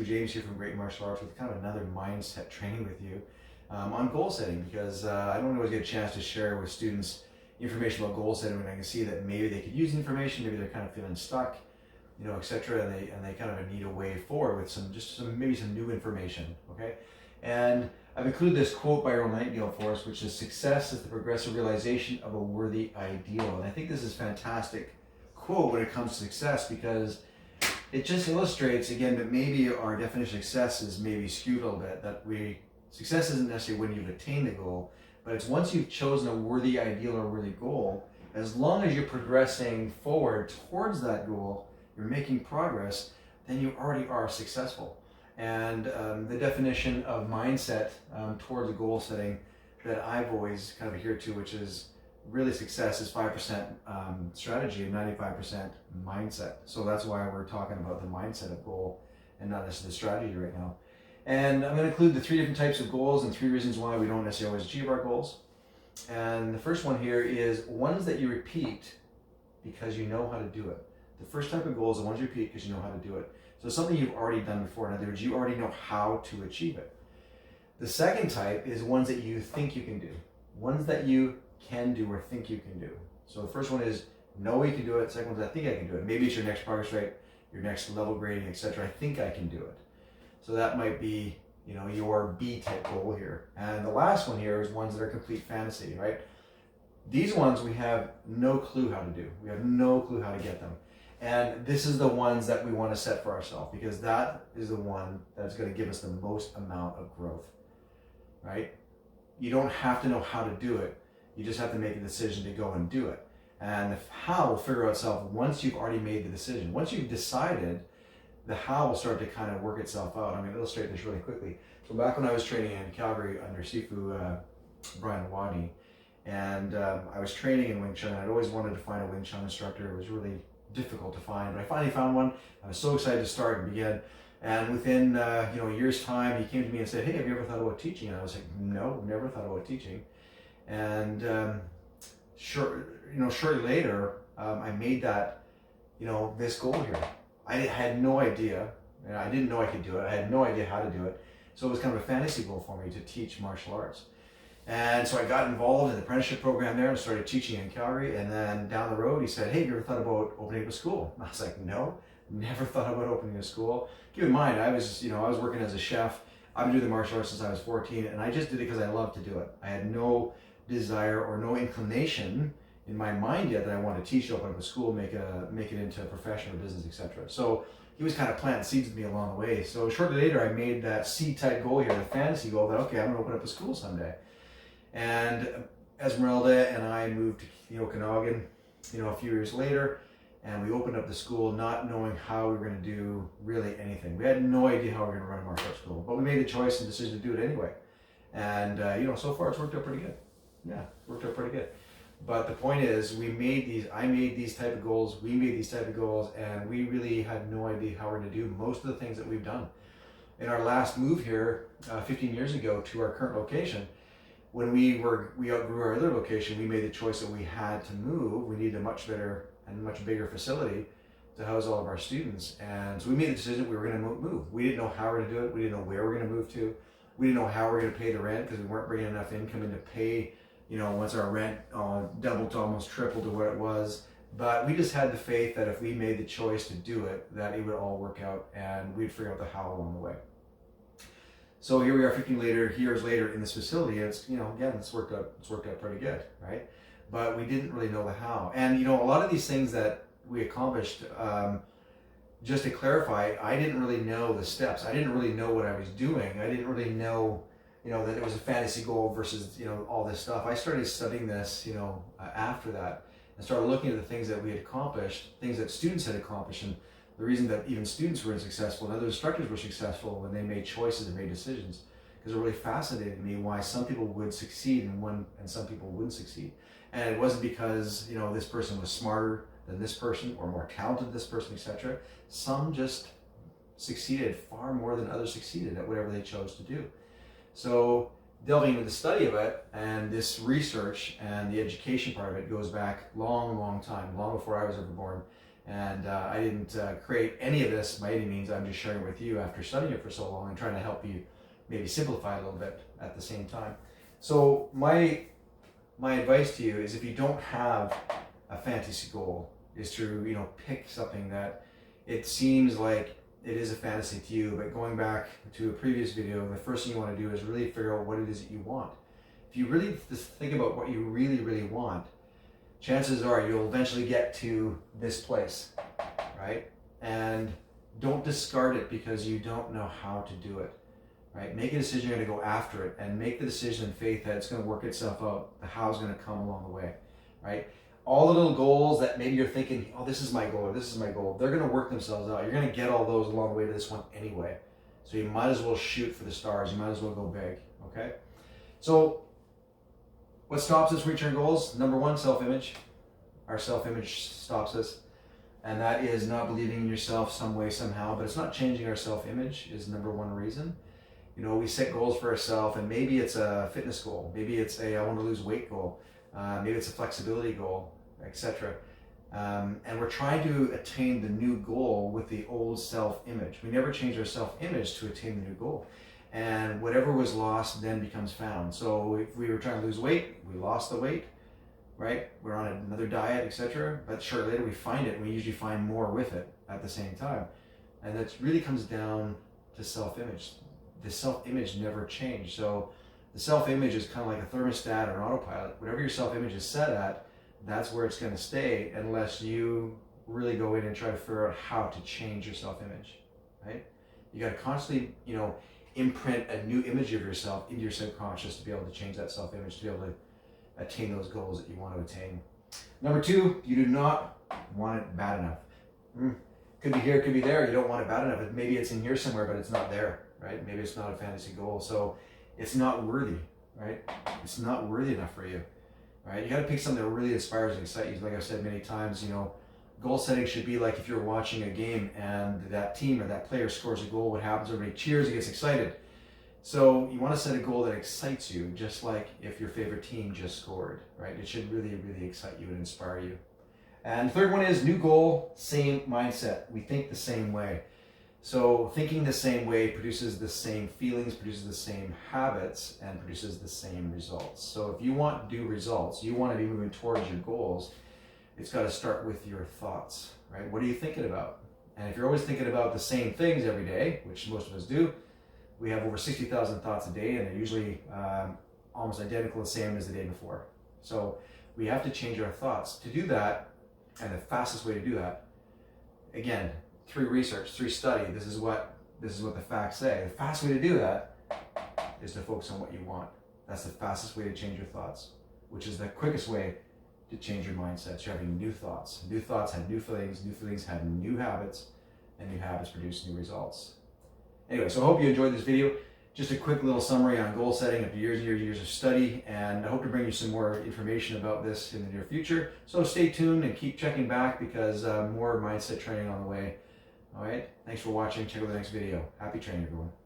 James here from Great Martial Arts with kind of another mindset training with you on goal setting, because I don't always get a chance to share with students information about goal setting when I can see that maybe they could use the information, maybe they're kind of feeling stuck, etc. And they kind of need a way forward with maybe some new information. Okay, and I've included this quote by Earl Nightingale for us, which is, "Success is the progressive realization of a worthy ideal." And I think this is a fantastic quote when it comes to success, because it just illustrates again that maybe our definition of success is maybe skewed a little bit. Success isn't necessarily when you've attained the goal, but it's once you've chosen a worthy ideal or worthy goal. As long as you're progressing forward towards that goal, you're making progress, then you already are successful. And the definition of mindset towards a goal setting that I've always kind of adhered to, which is really success is 5% strategy and 95% mindset. So that's why we're talking about the mindset of goal and not necessarily the strategy right now. And I'm going to include the 3 different types of goals and 3 reasons why we don't necessarily always achieve our goals. And the first one here is ones that you repeat because you know how to do it. The first type of goal is the ones you repeat because you know how to do it. So something you've already done before. In other words, you already know how to achieve it. The second type is ones that you think you can do. Ones that you can do or think you can do. So the first one is know you can do it. Second one is I think I can do it. Maybe it's your next progress rate, your next level grading, etc. I think I can do it. So that might be, your B type goal here. And the last one here is ones that are complete fantasy, right? These ones we have no clue how to do. We have no clue how to get them. And this is the ones that we want to set for ourselves, because that is the one that's going to give us the most amount of growth, right? You don't have to know how to do it. You just have to make a decision to go and do it. And the how will figure out itself once you've already made the decision. Once you've decided, the how will start to kind of work itself out. I'm going to illustrate this really quickly. So back when I was training in Calgary under Sifu Brian Wadney, and I was training in Wing Chun, I'd always wanted to find a Wing Chun instructor. It was really difficult to find, but I finally found one. I was so excited to start and begin. And within a year's time, he came to me and said, "Hey, have you ever thought about teaching?" And I was like, "No, never thought about teaching." And shortly later, I made that, this goal here. I had no idea, and I didn't know I could do it. I had no idea how to do it. So it was kind of a fantasy goal for me to teach martial arts. And so I got involved in the apprenticeship program there and started teaching in Calgary. And then down the road, he said, "Hey, have you ever thought about opening up a school?" And I was like, "No, never thought about opening a school." Keep in mind, I was working as a chef. I've been doing the martial arts since I was 14, and I just did it because I loved to do it. I had no desire or no inclination in my mind yet that I wanted to teach, open up a school, make it into a profession or business, etc. So he was kind of planting seeds with me along the way. So shortly later, I made that C-type goal here, the fantasy goal, that okay, I'm going to open up a school someday. And Esmeralda and I moved to Okanagan, a few years later, and we opened up the school not knowing how we were going to do really anything. We had no idea how we were going to run a martial arts school, but we made the choice and decision to do it anyway. And so far it's worked out pretty good. Yeah, worked out pretty good. But the point is, I made these type of goals, we made these type of goals, and we really had no idea how we're going to do most of the things that we've done. In our last move here, 15 years ago to our current location, when we outgrew our other location, we made the choice that we had to move. We needed a much better and much bigger facility to house all of our students. And so we made the decision we were going to move. We didn't know how we were going to do it. We didn't know where we were going to move to. We didn't know how we were going to pay the rent because we weren't bringing enough income in to pay, once our rent doubled to almost tripled to what it was. But we just had the faith that if we made the choice to do it, that it would all work out and we'd figure out the how along the way. So here we are 15 years later in this facility. It's, again, it's worked out pretty good, right? But we didn't really know the how. And, a lot of these things that we accomplished, just to clarify, I didn't really know the steps. I didn't really know what I was doing. I didn't really know, that it was a fantasy goal versus, all this stuff. I started studying this, after that, and started looking at the things that we had accomplished, things that students had accomplished, and the reason that even students were successful and other instructors were successful when they made choices and made decisions, because it really fascinated me why some people would succeed and some people wouldn't succeed. And it wasn't because, this person was smarter than this person or more talented than this person, etc. Some just succeeded far more than others succeeded at whatever they chose to do. So delving into the study of it and this research and the education part of it goes back long time, long before I was ever born. And I didn't create any of this by any means. I'm just sharing it with you after studying it for so long and trying to help you maybe simplify it a little bit at the same time. So my advice to you is, if you don't have a fantasy goal, is to pick something that it seems like it is a fantasy to you. But going back to a previous video, the first thing you want to do is really figure out what it is that you want. If you really just think about what you really, really want, chances are you'll eventually get to this place, right? And don't discard it because you don't know how to do it, right? Make a decision you're going to go after it, and make the decision in faith that it's going to work itself out. The how's going to come along the way, right? All the little goals that maybe you're thinking, oh, this is my goal, or this is my goal, they're going to work themselves out. You're going to get all those along the way to this one anyway. So you might as well shoot for the stars. You might as well go big, okay? So what stops us reaching our goals? Number one, self-image. Our self-image stops us. And that is not believing in yourself some way, somehow. But it's not changing our self-image is number one reason. We set goals for ourselves, and maybe it's a fitness goal. Maybe it's I want to lose weight goal. Maybe it's a flexibility goal, etc. And we're trying to attain the new goal with the old self-image. We never change our self-image to attain the new goal. And whatever was lost then becomes found. So if we were trying to lose weight, we lost the weight, right? We're on another diet, etc. But sure, later we find it, and we usually find more with it at the same time. And that really comes down to self-image. The self-image never changed. So the self-image is kind of like a thermostat or an autopilot. Whatever your self-image is set at, that's where it's going to stay, unless you really go in and try to figure out how to change your self-image, right? You got to constantly, imprint a new image of yourself into your subconscious to be able to change that self-image, to be able to attain those goals that you want to attain. Number two, you do not want it bad enough. Could be here, could be there. You don't want it bad enough. Maybe it's in here somewhere, but it's not there, right? Maybe it's not a fantasy goal, so it's not worthy, right? It's not worthy enough for you, right? You got to pick something that really inspires and excites you. Like I've said many times, goal setting should be like if you're watching a game and that team or that player scores a goal. What happens? Everybody cheers and gets excited. So you want to set a goal that excites you, just like if your favorite team just scored, right? It should really, really excite you and inspire you. And the third one is new goal, same mindset. We think the same way. So thinking the same way produces the same feelings, produces the same habits, and produces the same results. So if you want to do results, you want to be moving towards your goals, it's got to start with your thoughts, right? What are you thinking about? And if you're always thinking about the same things every day, which most of us do, we have over 60,000 thoughts a day, and they're usually almost identical, the same as the day before. So we have to change our thoughts. To do that, and the fastest way to do that, again, through research, through study, this is what the facts say. The fastest way to do that is to focus on what you want. That's the fastest way to change your thoughts, which is the quickest way to change your mindset. You're having new thoughts. New thoughts have new feelings have new habits, and new habits produce new results. Anyway, so I hope you enjoyed this video. Just a quick little summary on goal setting after years and years of study, and I hope to bring you some more information about this in the near future. So stay tuned and keep checking back, because more mindset training on the way. All right, thanks for watching. Check out the next video. Happy training, everyone.